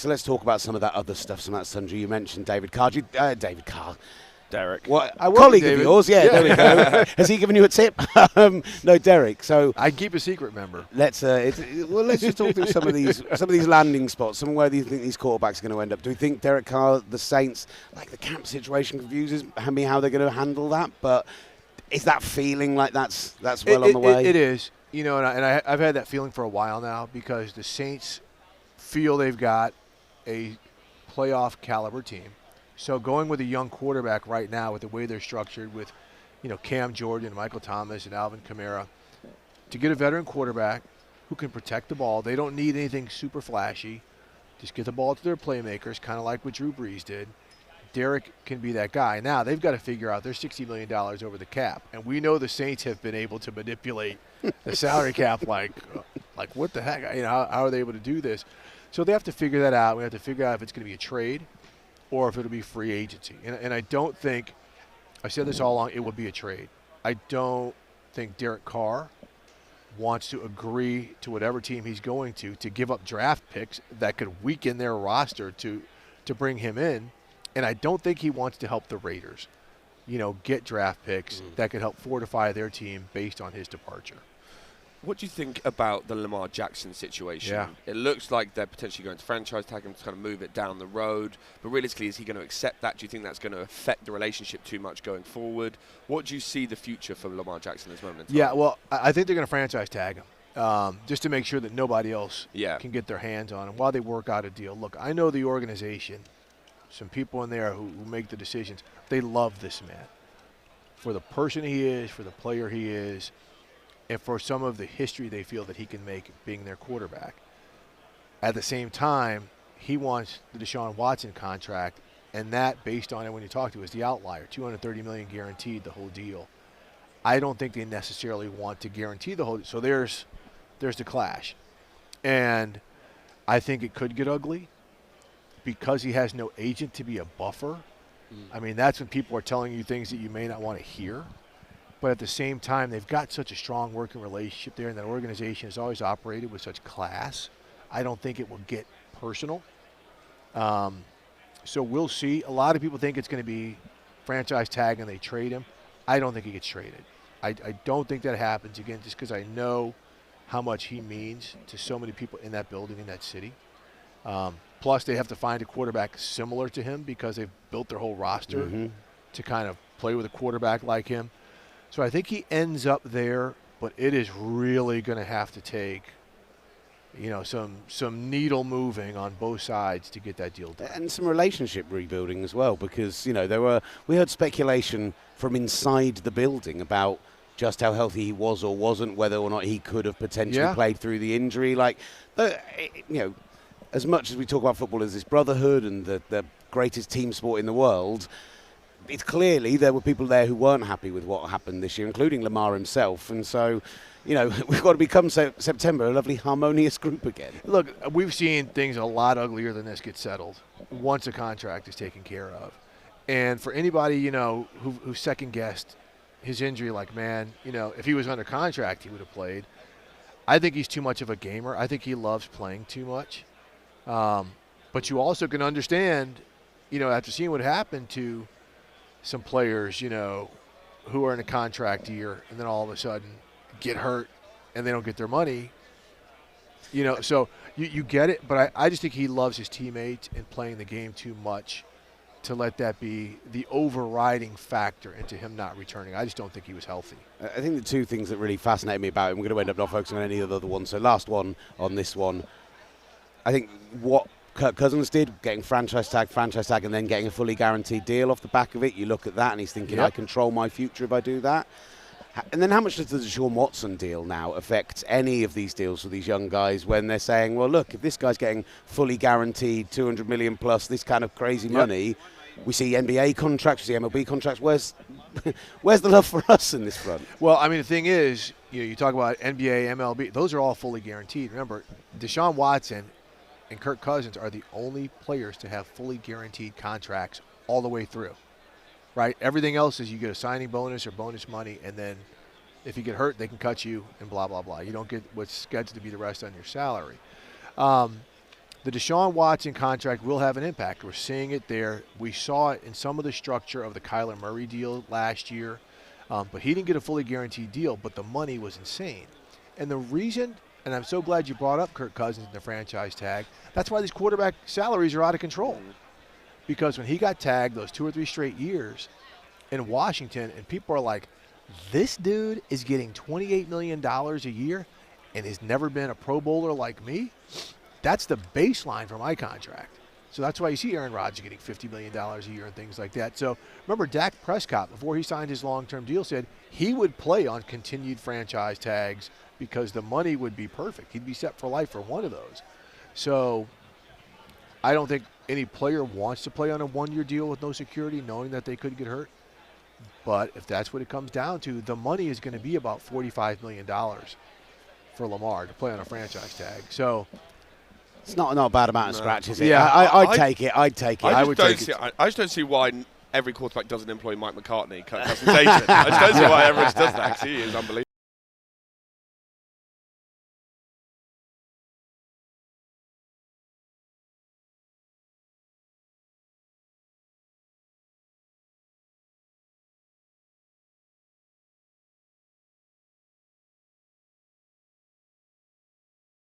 So let's talk about some of that other stuff, some of that sundry. You mentioned David Carr. Derek. What, a colleague of yours, yeah, there we go. Has he given you a tip? No, Derek. So I keep a secret, member. let's just talk through some of these landing spots. Some where do you think these quarterbacks are going to end up? Do you think Derek Carr, the Saints, like the camp situation confuses me how they're going to handle that? But is that feeling like that's well on the way? It is. You know, and I've had that feeling for a while now because the Saints feel they've got a playoff caliber team. So going with a young quarterback right now with the way they're structured with, you know, Cam Jordan, Michael Thomas, and Alvin Kamara, to get a veteran quarterback who can protect the ball. They don't need anything super flashy. Just get the ball to their playmakers, kind of like what Drew Brees did. Derek can be that guy. Now they've got to figure out they're $60 million over the cap. And we know the Saints have been able to manipulate the salary cap like what the heck? You know, how are they able to do this? So they have to figure that out. We have to figure out if it's going to be a trade or if it'll be free agency. And I don't think, I've said this all along, it will be a trade. I don't think Derek Carr wants to agree to whatever team he's going to give up draft picks that could weaken their roster to bring him in. And I don't think he wants to help the Raiders, you know, get draft picks that could help fortify their team based on his departure. What do you think about the Lamar Jackson situation? Yeah. It looks like they're potentially going to franchise tag him to kind of move it down the road. But realistically, is he going to accept that? Do you think that's going to affect the relationship too much going forward? What do you see the future for Lamar Jackson at this moment in time? Yeah, well, I think they're going to franchise tag him just to make sure that nobody else can get their hands on him while they work out a deal. Look, I know the organization, some people in there who make the decisions, they love this man. For the person he is, for the player he is, and for some of the history they feel that he can make being their quarterback. At the same time, he wants the Deshaun Watson contract, and that, based on it when you talk to, is the outlier. $230 million guaranteed, the whole deal. I don't think they necessarily want to guarantee the whole deal. So there's the clash. And I think it could get ugly because he has no agent to be a buffer. I mean, that's when people are telling you things that you may not want to hear. But at the same time, they've got such a strong working relationship there, and that organization has always operated with such class. I don't think it will get personal. So we'll see. A lot of people think it's going to be franchise tag and they trade him. I don't think he gets traded. I don't think that happens, again, just because I know how much he means to so many people in that building, in that city. Plus, they have to find a quarterback similar to him because they've built their whole roster to kind of play with a quarterback like him. So I think he ends up there, but it is really going to have to take, you know, some needle moving on both sides to get that deal done. And some relationship rebuilding as well, because, you know, we heard speculation from inside the building about just how healthy he was or wasn't, whether or not he could have potentially played through the injury. Like, you know, as much as we talk about football as this brotherhood and the greatest team sport in the world, it's clearly there were people there who weren't happy with what happened this year, including Lamar himself. And so, you know, we've got to become September a lovely harmonious group again. Look, we've seen things a lot uglier than this get settled once a contract is taken care of. And for anybody, you know, who second-guessed his injury, like, man, you know, if he was under contract, he would have played. I think he's too much of a gamer. I think he loves playing too much. But you also can understand, you know, after seeing what happened to some players, you know, who are in a contract year and then all of a sudden get hurt and they don't get their money. You know, so you get it, but I just think he loves his teammates and playing the game too much to let that be the overriding factor into him not returning. I just don't think he was healthy. I think the two things that really fascinate me about him, we're going to end up not focusing on any of the other ones. So last one on this one, I think what Kirk Cousins did, getting franchise tag, and then getting a fully guaranteed deal off the back of it. You look at that and he's thinking, I control my future if I do that. And then how much does the Deshaun Watson deal now affect any of these deals for these young guys when they're saying, well, look, if this guy's getting fully guaranteed $200 million plus this kind of crazy money, we see NBA contracts, we see MLB contracts. Where's the love for us in this front? Well, I mean, the thing is, you talk about NBA, MLB, those are all fully guaranteed. Remember, Deshaun Watson and Kirk Cousins are the only players to have fully guaranteed contracts all the way through, right? Everything else is you get a signing bonus or bonus money, and then if you get hurt, they can cut you and blah, blah, blah. You don't get what's scheduled to be the rest on your salary. The The Deshaun Watson contract will have an impact. We're seeing it there. We saw it in some of the structure of the Kyler Murray deal last year. But he didn't get a fully guaranteed deal, but the money was insane. And the reason, and I'm so glad you brought up Kirk Cousins and the franchise tag, that's why these quarterback salaries are out of control. Because when he got tagged those 2 or 3 straight years in Washington, and people are like, this dude is getting $28 million a year and has never been a Pro Bowler like me, that's the baseline for my contract. So that's why you see Aaron Rodgers getting $50 million a year and things like that. So remember, Dak Prescott, before he signed his long-term deal, said he would play on continued franchise tags because the money would be perfect. He'd be set for life for one of those. So I don't think any player wants to play on a 1-year deal with no security, knowing that they could get hurt. But if that's what it comes down to, the money is going to be about $45 million for Lamar to play on a franchise tag. So it's not a bad amount of scratches. Yeah, I'd take it. I'd take it. I would just take it. I just don't see why every quarterback doesn't employ Mike McCartney, Kirk Cousins' agent. I just don't see why everyone does that, 'cause he is unbelievable.